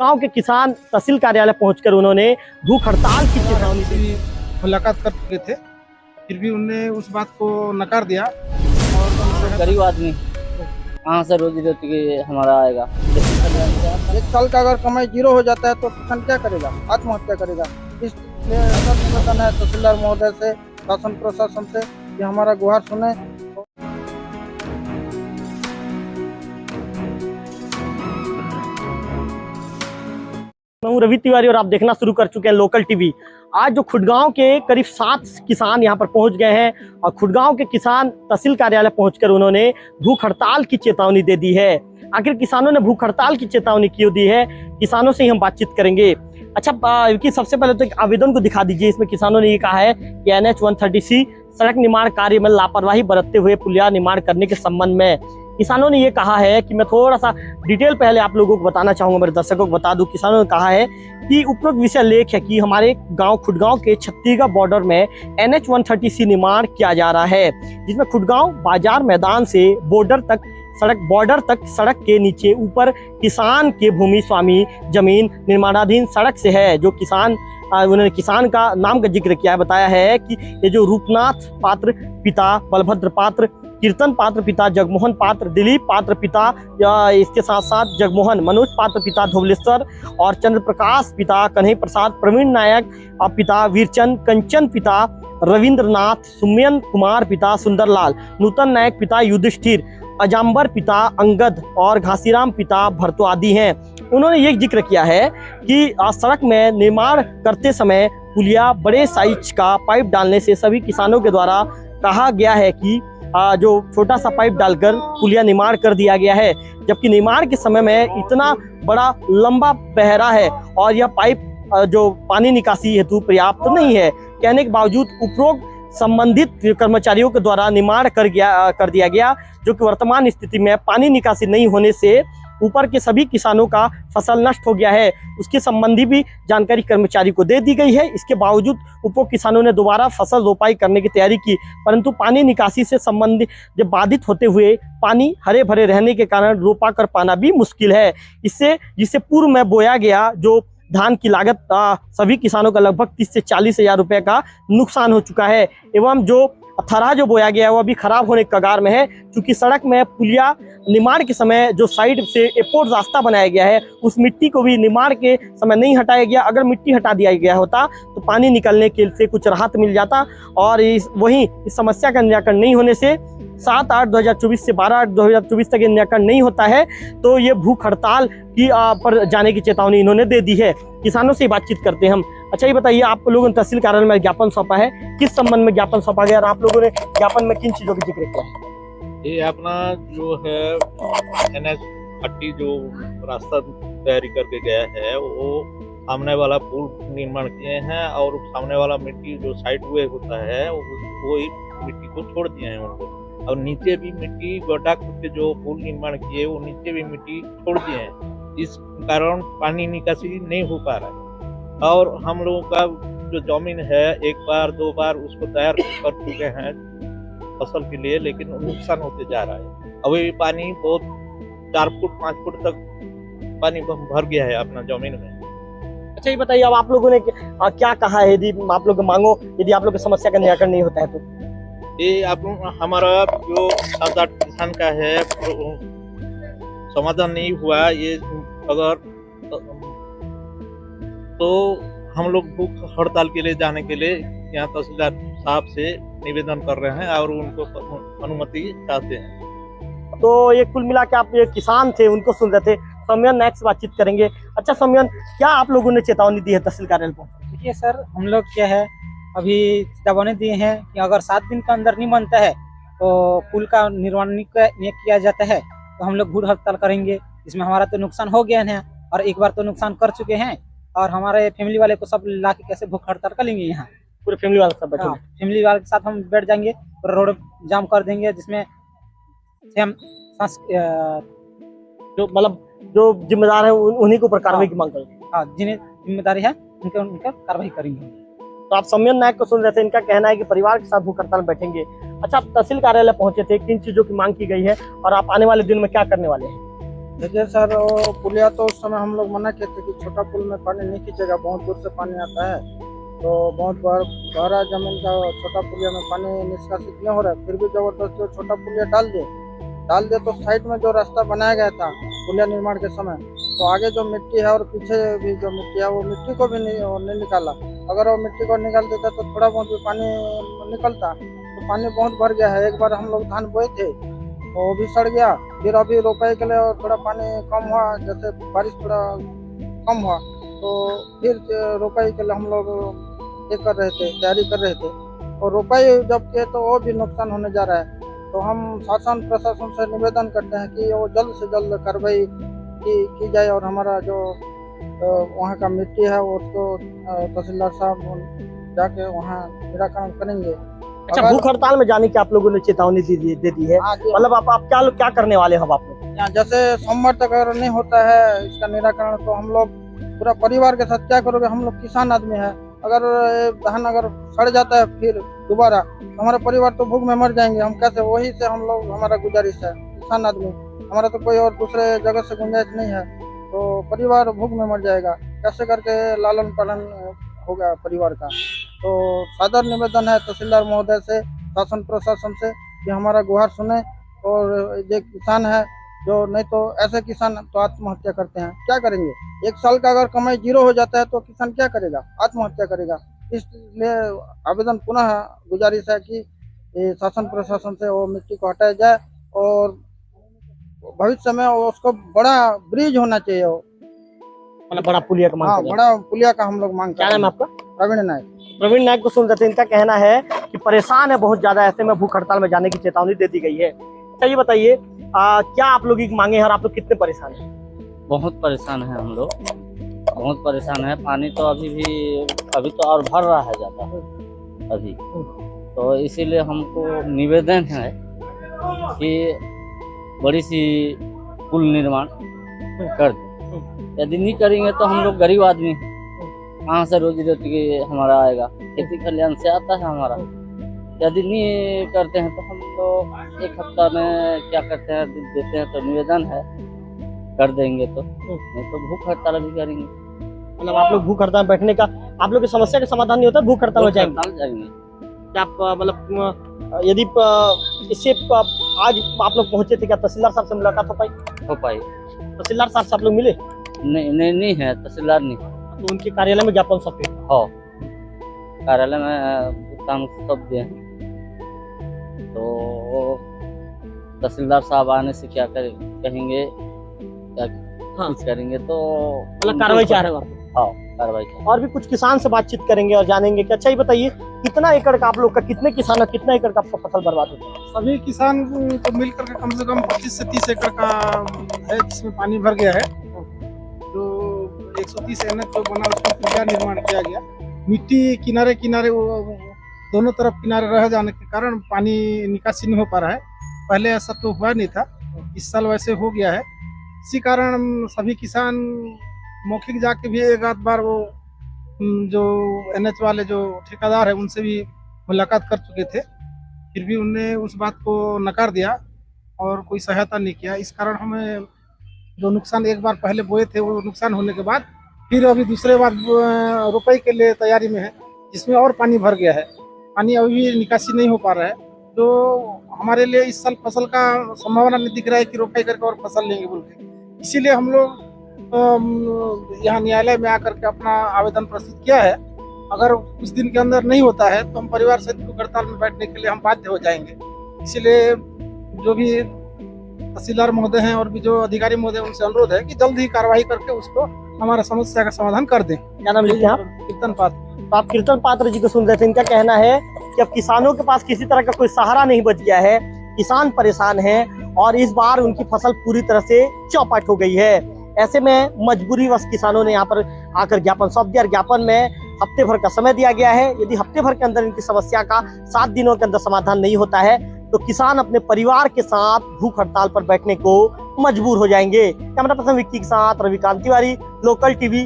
गांव के किसान तहसील कार्यालय पहुंचकर उन्होंने भूख हड़ताल की चेतावनी दी। मुलाकात कर चुके थे, फिर भी उन्होंने उस बात को नकार दिया। और गरीब आदमी कहाँ से रोजी रोटी के हमारा आएगा। एक साल का अगर कमाई जीरो हो जाता है तो किसान क्या करेगा? आत्महत्या करेगा। इसलिए ऐसा निवेदन है तहसीलदार महोदय से, शासन प्रशासन से कि हमारा गुहार सुने। मैं हूं रवि तिवारी और आप देखना शुरू कर चुके हैं लोकल टीवी। आज जो खुडगांव के करीब 7 किसान यहां पर पहुंच गए हैं और खुडगांव के किसान तहसील कार्यालय पहुंचकर उन्होंने भूख हड़ताल की चेतावनी दे दी है। आखिर किसानों ने भूख हड़ताल की चेतावनी क्यों दी है, किसानों से ही हम बातचीत करेंगे। अच्छा, कि सबसे पहले तो एक आवेदन को दिखा दीजिए। इसमें किसानों ने ये कहा है कि NH 130C सड़क निर्माण कार्य में लापरवाही बरतते हुए पुलिया निर्माण करने के संबंध में किसानों ने ये कहा है कि मैं थोड़ा सा डिटेल पहले आप लोगों को बताना चाहूंगा, मेरे दर्शकों को बता दूं। किसानों ने कहा है कि उपरोक्त विषय लेख है कि हमारे गांव खुडगांव के छत्तीसगढ़ बॉर्डर में NH 130C निर्माण किया जा रहा है, जिसमें खुडगांव बाजार मैदान से बॉर्डर तक सड़क के नीचे ऊपर किसान के भूमि स्वामी जमीन निर्माणाधीन सड़क से है। जो किसान उन्होंने किसान का नाम का जिक्र किया है, बताया है कि ये जो रूपनाथ पात्र पिता बलभद्र पात्र, कीर्तन पात्र पिता जगमोहन पात्र, दिलीप पात्र पिता, इसके साथ साथ जगमोहन, मनोज पात्र पिता धोबलेश्वर और चंद्र प्रकाश पिता कन्हई प्रसाद, प्रवीण नायक पिता वीरचंद, कंचन पिता रविंद्रनाथ, सुमन कुमार पिता सुंदरलाल, नूतन नायक पिता युधिष्ठिर, अजाम्बर पिता अंगद और घासीराम पिता भरतो आदि हैं। उन्होंने ये जिक्र किया है कि सड़क में निर्माण करते समय पुलिया बड़े साइज का पाइप डालने से सभी किसानों के द्वारा कहा गया है कि जो छोटा सा पाइप डालकर पुलिया निर्माण कर दिया गया है, जबकि निर्माण के समय में इतना बड़ा लंबा बहरा है और यह पाइप जो पानी निकासी हेतु पर्याप्त नहीं है। कहने के बावजूद उपरोक्त संबंधित कर्मचारियों के द्वारा निर्माण कर दिया गया, जो कि वर्तमान स्थिति में पानी निकासी नहीं होने से ऊपर के सभी किसानों का फसल नष्ट हो गया है। उसके संबंधी भी जानकारी कर्मचारी को दे दी गई है। इसके बावजूद उपरोक्त किसानों ने दोबारा फसल रोपाई करने की तैयारी की, परंतु पानी निकासी से संबंधित जब बाधित होते हुए पानी हरे भरे रहने के कारण रोपा कर पाना भी मुश्किल है। जिससे पूर्व में बोया गया जो धान की लागत सभी किसानों का लगभग 30 से 40 हजार रुपए का नुकसान हो चुका है। एवं जो थरा जो बोया गया है वह भी खराब होने के कगार में है, क्योंकि सड़क में पुलिया निर्माण के समय जो साइड से एपोर्ट रास्ता बनाया गया है उस मिट्टी को भी निर्माण के समय नहीं हटाया गया। अगर मिट्टी हटा दिया गया होता तो पानी निकलने के से कुछ राहत मिल जाता। और इस समस्या का निराकरण नहीं होने से 7/8/2024 से 12/8/2024 तक निराकरण नहीं होता है तो ये भूख हड़ताल की पर जाने की चेतावनी इन्होंने दे दी है। किसानों से बातचीत करते हैं हम। अच्छा, ये बताइए, आप लोगों ने तहसील कार्यालय में ज्ञापन सौंपा है, किस संबंध में ज्ञापन सौंपा गया और आप लोगों ने ज्ञापन में किन चीजों का जिक्र किया है? ये अपना जो है NH 30 जो रास्ता तैयारी करके गया है वो सामने वाला पुल निर्माण किए हैं और सामने वाला मिट्टी जो साइड वे होता है वो मिट्टी को छोड़ दिए हैं उनको, और नीचे भी मिट्टी गड्ढा खुद के जो पुल निर्माण किए वो नीचे भी मिट्टी छोड़ दिए हैं। इस कारण पानी निकासी नहीं हो पा रहा है। और हम लोगों का जो जमीन है 1 बार 2 बार उसको तैयार कर चुके हैं फसल के लिए, लेकिन नुकसान होते जा रहा है। अभी पानी बहुत 4 फुट 5 फुट तक पानी भर गया है अपना जमीन में। अच्छा, ये बताइए, अब आप लोगों ने क्या कहा है? यदि आप लोग मांगो, यदि आप लोग की समस्या का निराकरण नहीं होता है तो ये हमारा जो 7-8 किसान का है समाधान नहीं हुआ, ये अगर तो हम लोग भूख हड़ताल के लिए जाने के लिए यहाँ तहसीलदार साहब से निवेदन कर रहे हैं और उनको अनुमति चाहते हैं। तो ये कुल मिला के आप ये किसान थे उनको सुन रहे थे। सम्यन नायक से बातचीत करेंगे। अच्छा सम्यन, क्या आप लोगों ने चेतावनी दी है तहसील कार्यालय को? देखिए सर, हम लोग क्या है अभी चेतावनी दिए हैं कि अगर 7 दिन के अंदर नहीं बनता है तो पुल का निर्माण नहीं किया जाता है तो हम लोग भूख हड़ताल करेंगे। इसमें हमारा तो नुकसान हो गया है और एक बार तो नुकसान कर चुके हैं, और हमारे फैमिली वाले को सब ला के कैसे भूख हड़ताल कर लेंगे। यहाँ पूरे फैमिली वाले सब बैठे? फैमिली वाले के साथ हम बैठ जाएंगे और रोड जाम कर देंगे, जिसमें हम जो मतलब जो जिम्मेदार है उन्हीं के ऊपर कार्रवाई की मांग करेंगे। हाँ, जिन्हें जिम्मेदारी है उनका कार्रवाई करेंगे। तो आप सम्यन नायक को सुन रहे थे, इनका कहना है कि परिवार के साथ भूख हड़ताल में बैठेंगे। अच्छा, आप तहसील कार्यालय पहुंचे थे, किन चीजों की मांग की गई है और आप आने वाले दिन में क्या करने वाले हैं? देखिए सर, वो पुलिया तो उस समय हम लोग मना किए थे कि छोटा पुल में पानी नहीं खींचेगा, बहुत दूर से पानी आता है, तो बहुत गहरा जमीन का छोटा पुलिया में पानी निष्कासित नहीं हो रहा है। फिर भी जबरदस्ती वो छोटा पुलिया डाल दिए तो साइड में जो रास्ता बनाया गया था पुलिया निर्माण के समय, तो आगे जो मिट्टी है और पीछे भी जो मिट्टी है वो मिट्टी को भी नहीं निकाला। अगर वो मिट्टी को निकाल देता तो थोड़ा बहुत भी पानी निकलता, तो पानी बहुत भर गया है। एक बार हम लोग धान बोए थे, वो भी सड़ गया। फिर अभी रोपाई के लिए थोड़ा पानी कम हुआ, जैसे बारिश थोड़ा कम हुआ, तो फिर रोपाई के लिए हम लोग ये कर रहे थे, तैयारी कर रहे थे, और रोपाई जब किए तो वो भी नुकसान होने जा रहा है। तो हम शासन प्रशासन से निवेदन करते हैं कि वो जल्द से जल्द कार्रवाई की जाए और हमारा जो वहाँ का मिट्टी है वो उसको तहसीलदार साहब जाके वहाँ निराकरण करेंगे। अच्छा, भूख हड़ताल में जाने की आप लोगों ने चेतावनी दे दी है, मतलब आप क्या करने वाले हैं? आप लोग यहाँ जैसे सोमवार तक अगर नहीं होता है इसका निराकरण, तो हम लोग पूरा परिवार के साथ क्या करोगे? हम लोग किसान आदमी है, अगर धान अगर सड़ जाता है फिर दोबारा, तो हमारा परिवार तो भूख में मर जाएंगे। हम कैसे? वही से हम लोग, हमारा गुजारिश है, किसान आदमी, हमारा तो कोई और दूसरे जगह से गुंजाइश नहीं है, तो परिवार भूख में मर जाएगा। कैसे करके लालन पालन होगा परिवार का? तो सादर निवेदन है तहसीलदार महोदय से, शासन प्रशासन से, कि हमारा गुहार सुने। और ये किसान है जो, नहीं तो ऐसे किसान तो आत्महत्या करते हैं, क्या करेंगे? एक साल का अगर कमाई जीरो हो जाता है तो किसान क्या करेगा? आत्महत्या करेगा। इसलिए आवेदन पुनः गुजारिश है कि शासन प्रशासन से वो मिट्टी को हटाया जाए और भविष्य में उसको बड़ा ब्रिज होना चाहिए, मतलब बड़ा पुलिया का मांग कर रहे हैं। बड़ा पुलिया का हम लोग मांग। क्या नाम है आपका? प्रवीण नायक। प्रवीण नायक को सुन रहे थे, इनका कहना है कि परेशान है बहुत ज्यादा, ऐसे में भूख हड़ताल में जाने की चेतावनी दे दी गई है। अच्छा, ये बताइए क्या आप लोग की मांगे हैं और आप लोग कितने परेशान हैं? बहुत परेशान है हम लोग, बहुत परेशान है। पानी तो अभी तो और भर रहा है ज़्यादा अभी, तो इसीलिए हमको निवेदन है कि बड़ी सी पुल निर्माण कर दें। यदि नहीं करेंगे तो हम लोग गरीब आदमी हैं, कहाँ से रोजी रोटी की हमारा आएगा? खेती खलिहान से आता है हमारा। यदि नहीं करते हैं तो हम लोग एक हफ्ता में क्या करते हैं, देते हैं। तो निवेदन है कर देंगे, तो नहीं तो भूख हड़ताल भी करेंगे। मतलब आप लोग भूख हड़ताल में बैठने का, आप लोग की समस्या का समाधान नहीं होता, भूख हड़ताल में जाएंगे? क्या आप मतलब यदि इससे आज आप लोग पहुंचे थे, क्या तहसीलदार साहब से मुलाकात हो पाई? तहसीलदार साहब से आप लोग मिले? नहीं है, तहसीलदार नहीं। तो उनके कार्यालय में ज्ञापन सब हाँ, कार्यालय में भुगतान सब दिए, तो तहसीलदार साहब आने से क्या कहेंगे, क्या कुछ करेंगे, तो मतलब कार्रवाई चाह रहे हो आप? हाँ, कार्रवाई। और भी कुछ किसान से बातचीत करेंगे और जानेंगे कि अच्छा ये बताइए कितना एकड़ का आप लोग का, कितने किसान है, कितना एकड़ का आपका फसल बर्बाद होता है? सभी किसान को मिलकर के कम से कम 25 से 30 एकड़ का है जिसमें पानी भर गया है। तो 130 NH जो बना उसका पुलिया निर्माण किया गया। मिट्टी किनारे किनारे वो दोनों तरफ किनारे रह जाने के कारण पानी निकासी नहीं हो पा रहा है। पहले ऐसा तो हुआ नहीं था, इस साल वैसे हो गया है। इसी कारण सभी किसान मौखिक जाके भी एक आध बार वो जो NH वाले जो ठेकेदार है उनसे भी मुलाकात कर चुके थे, फिर भी उनने उस बात को नकार दिया और कोई सहायता नहीं किया। इस कारण हमें जो नुकसान एक बार पहले बोए थे वो नुकसान होने के बाद फिर अभी दूसरे बार रोपाई के लिए तैयारी में है, जिसमें और पानी भर गया है। पानी अभी भी निकासी नहीं हो पा रहा है, तो हमारे लिए इस साल फसल का संभावना नहीं दिख रहा है कि रोपाई करके और फसल लेंगे बोल के। इसीलिए हम लोग यहाँ न्यायालय में आकर के अपना आवेदन प्रस्तुत किया है। अगर कुछ दिन के अंदर नहीं होता है तो हम परिवार सहित भूख हड़ताल में बैठने के लिए हम बाध्य हो जाएंगे। इसीलिए जो भी तहसीलदार महोदय हैं और भी जो अधिकारी महोदय उनसे अनुरोध है कि जल्द ही कार्रवाई करके उसको हमारा समस्या का समाधान कर दें। क्या नाम लिखे आप? कीर्तन पात्र। तो आप कीर्तन पात्र जी को सुन रहे थे, इनका कहना है कि अब किसानों के पास किसी तरह का कोई सहारा नहीं बच गया है, किसान परेशान हैं और इस बार उनकी फसल पूरी तरह से चौपट हो गई है। ऐसे में मजबूरीवश किसानों ने यहाँ पर आकर ज्ञापन सौंप दिया। ज्ञापन में हफ्ते भर का समय दिया गया है। यदि हफ्ते भर के अंदर इनकी समस्या का 7 दिनों के अंदर समाधान नहीं होता है तो किसान अपने परिवार के साथ भूख हड़ताल पर बैठने को मजबूर हो जाएंगे। कैमरा पर्सन विक्की के साथ रविकांत तिवारी, लोकल टीवी।